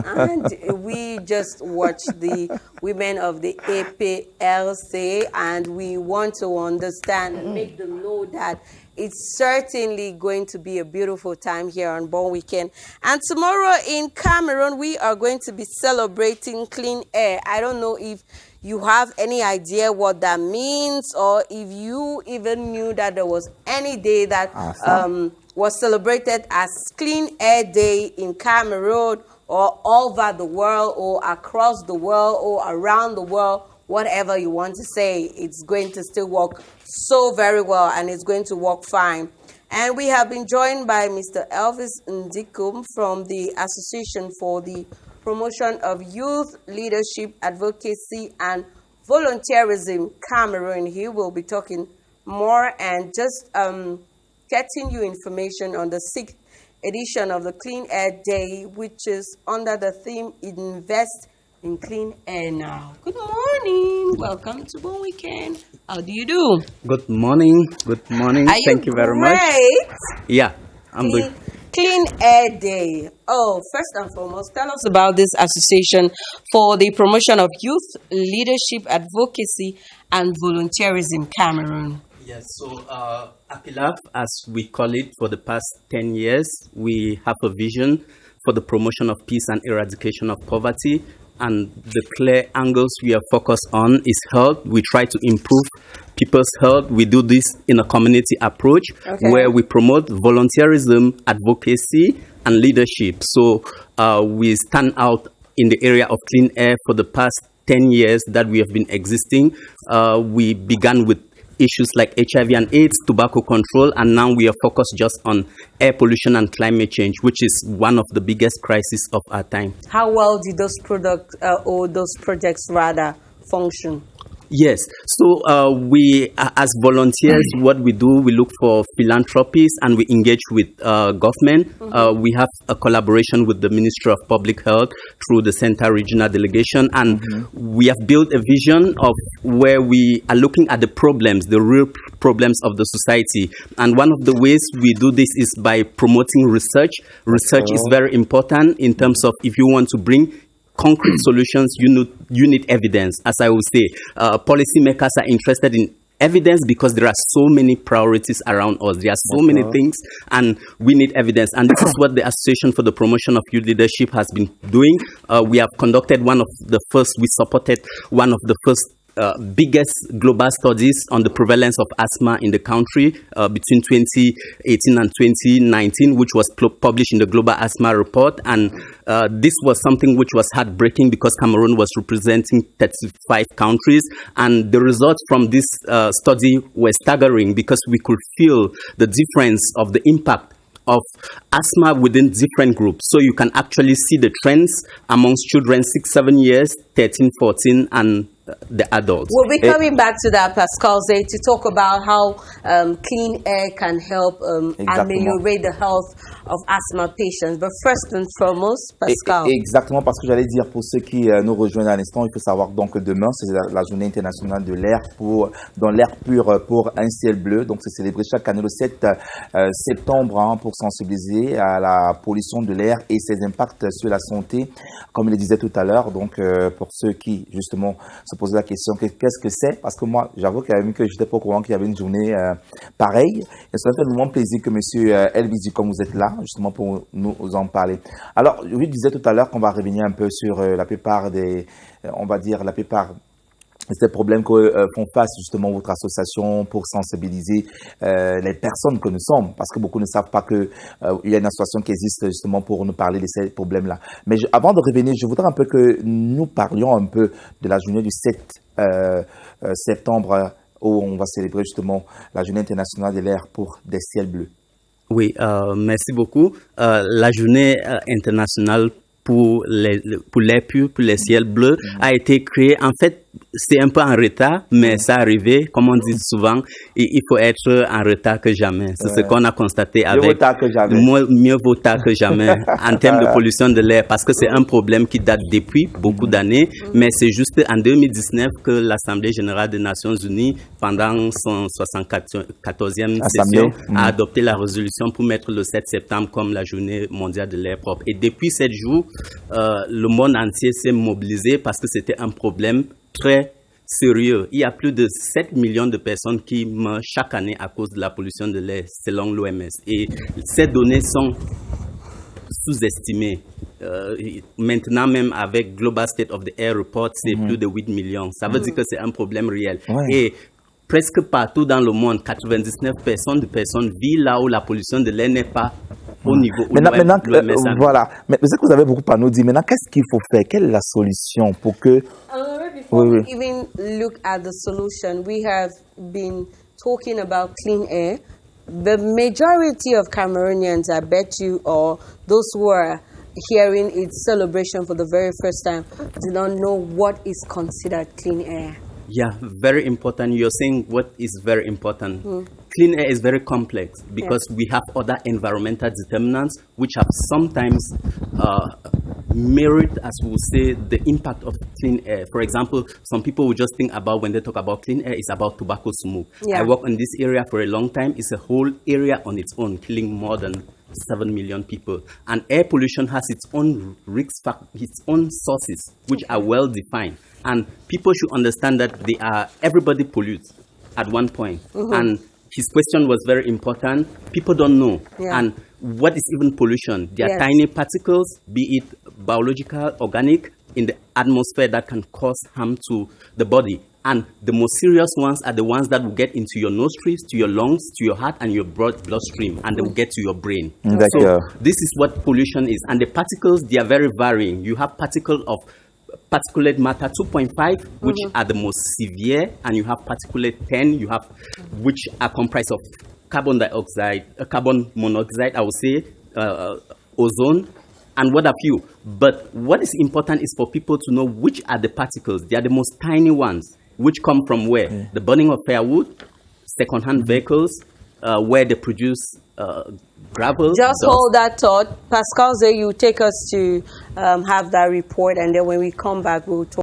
And we just watched the women of the APLC, and we want to understand and make them know that it's certainly going to be a beautiful time here on Born Weekend. And tomorrow in Cameroon, we are going to be celebrating clean air. I don't know if you have any idea what that means, or if you even knew that there was any day that was celebrated as Clean Air Day in Cameroon, or all over the world, or across the world, or around the world. Whatever you want to say, it's going to still work so very well, and it's going to work fine. And we have been joined by Mr. Elvis Ndikum from the Association for the Promotion of Youth Leadership, Advocacy, and Volunteerism, Cameroon. He will be talking more and just getting you information on the 6th edition of the Clean Air Day, which is under the theme Invest in Clean Air Now. Good morning. Welcome to Born Weekend. How do you do? Good morning. Good morning. Thank you very much. Yeah, I'm doing. Clean Air Day. Oh, first and foremost, tell us about this association for the promotion of youth leadership, advocacy, and volunteerism, Cameroon. Yes, so APILAF, as we call it, for the past 10 years, we have a vision for the promotion of peace and eradication of poverty. And the clear angles we are focused on is health. We try to improve people's health. We do this in a community approach where we promote volunteerism, advocacy, and leadership. So we stand out in the area of clean air for the past 10 years that we have been existing. We began with issues like HIV and AIDS, tobacco control, and now we are focused just on air pollution and climate change, which is one of the biggest crises of our time. How well did those projects rather function? Yes. So we, as volunteers, what we do, we look for philanthropies and we engage with government. We have a collaboration with the Ministry of Public Health through the Center Regional Delegation. And we have built a vision of where we are looking at the problems, the real problems of the society. And one of the ways we do this is by promoting research. Research is very important in terms of if you want to bring concrete solutions, you need evidence. As I would say, policymakers are interested in evidence because there are so many priorities around us. There are so many things, and we need evidence. And this is what the Association for the Promotion of Youth Leadership has been doing. We have conducted we supported one of the first biggest global studies on the prevalence of asthma in the country between 2018 and 2019, which was published in the Global Asthma Report. And this was something which was heartbreaking because Cameroon was representing 35 countries. And the results from this study were staggering because we could feel the difference of the impact of asthma within different groups. So you can actually see the trends amongst children 6-7 years, 13, 14, and the adults. We'll be coming back to that, Pascal Zay, to talk about how clean air can help ameliorate the health of asthma patients. But first and foremost, Pascal. Exactement, parce que j'allais dire pour ceux qui nous rejoignent à l'instant, il faut savoir donc que demain, c'est la journée internationale de l'air dans l'air pur pour un ciel bleu. Donc c'est célébré chaque année le 7 septembre pour sensibiliser à la pollution de l'air et ses impacts sur la santé, comme il le disait tout à l'heure. Donc pour ceux qui justement se poser la question qu'est-ce que c'est, parce que moi j'avoue quand même que j'étais pas au courant qu'il y avait une journée pareille, et ça fait vraiment plaisir que monsieur Elvis, comme vous êtes là justement pour nous en parler. Alors je vous disais tout à l'heure qu'on va revenir un peu sur la plupart des ces problèmes que font face justement votre association pour sensibiliser les personnes que nous sommes, parce que beaucoup ne savent pas que il y a une association qui existe justement pour nous parler de ces problèmes-là. Mais avant de revenir, je voudrais un peu que nous parlions un peu de la journée du 7 septembre où on va célébrer justement la journée internationale de l'air pour des ciels bleus. Oui, merci beaucoup. La journée internationale pour l'air pur, pour les ciels bleus, a été créée en fait c'est un peu en retard, mais ça arrivé. Comme on dit souvent, il faut être en retard que jamais. C'est ce qu'on a constaté avec. Mieux vaut tard que jamais. Mieux vaut tard que jamais en termes de pollution de l'air, parce que c'est un problème qui date depuis beaucoup d'années, mais c'est juste en 2019 que l'Assemblée générale des Nations Unies, pendant son 74e session, a adopté la résolution pour mettre le 7 septembre comme la journée mondiale de l'air propre. Et depuis 7 jours, le monde entier s'est mobilisé parce que c'était un problème très sérieux. Il y a plus de 7 millions de personnes qui meurent chaque année à cause de la pollution de l'air, selon l'OMS. Et ces données sont sous-estimées. Maintenant, même avec Global State of the Air Report, c'est plus de 8 millions. Ça veut dire que c'est un problème réel. Ouais. Et presque partout dans le monde, 99% de personnes vivent là où la pollution de l'air n'est pas au niveau où maintenant, voilà. Mais c'est que vous avez beaucoup à nous dire. Maintenant, qu'est-ce qu'il faut faire? Quelle est la solution pour que... Before we even look at the solution, we have been talking about clean air. The majority of Cameroonians, I bet you, or those who are hearing its celebration for the very first time, do not know what is considered clean air. Yeah, very important. You're saying what is very important. Clean air is very complex because we have other environmental determinants which have sometimes mirrored, as we'll say, the impact of clean air. For example, some people will just think about, when they talk about clean air, it's about tobacco smoke. Yeah. I work in this area for a long time. It's a whole area on its own, killing more than 7 million people. And air pollution has its own risk factor, its own sources, which are well defined. And people should understand that everybody pollutes at one point. And his question was very important. People don't know. Yeah. And what is even pollution? There are tiny particles, be it biological, organic, in the atmosphere that can cause harm to the body. And the most serious ones are the ones that will get into your nostrils, to your lungs, to your heart, and your bloodstream, and they will get to your brain. So this is what pollution is. And the particles, they are very varying. You have particles of particulate matter 2.5, which are the most severe, and you have particulate 10, which are comprised of carbon dioxide, carbon monoxide, I would say, ozone, and what have you. But what is important is for people to know which are the particles. They are the most tiny ones, which come from where? The burning of firewood, second-hand vehicles, where they produce gravel. Just dust. hold that thought. Pascal, you take us to have that report, and then when we come back, we'll talk.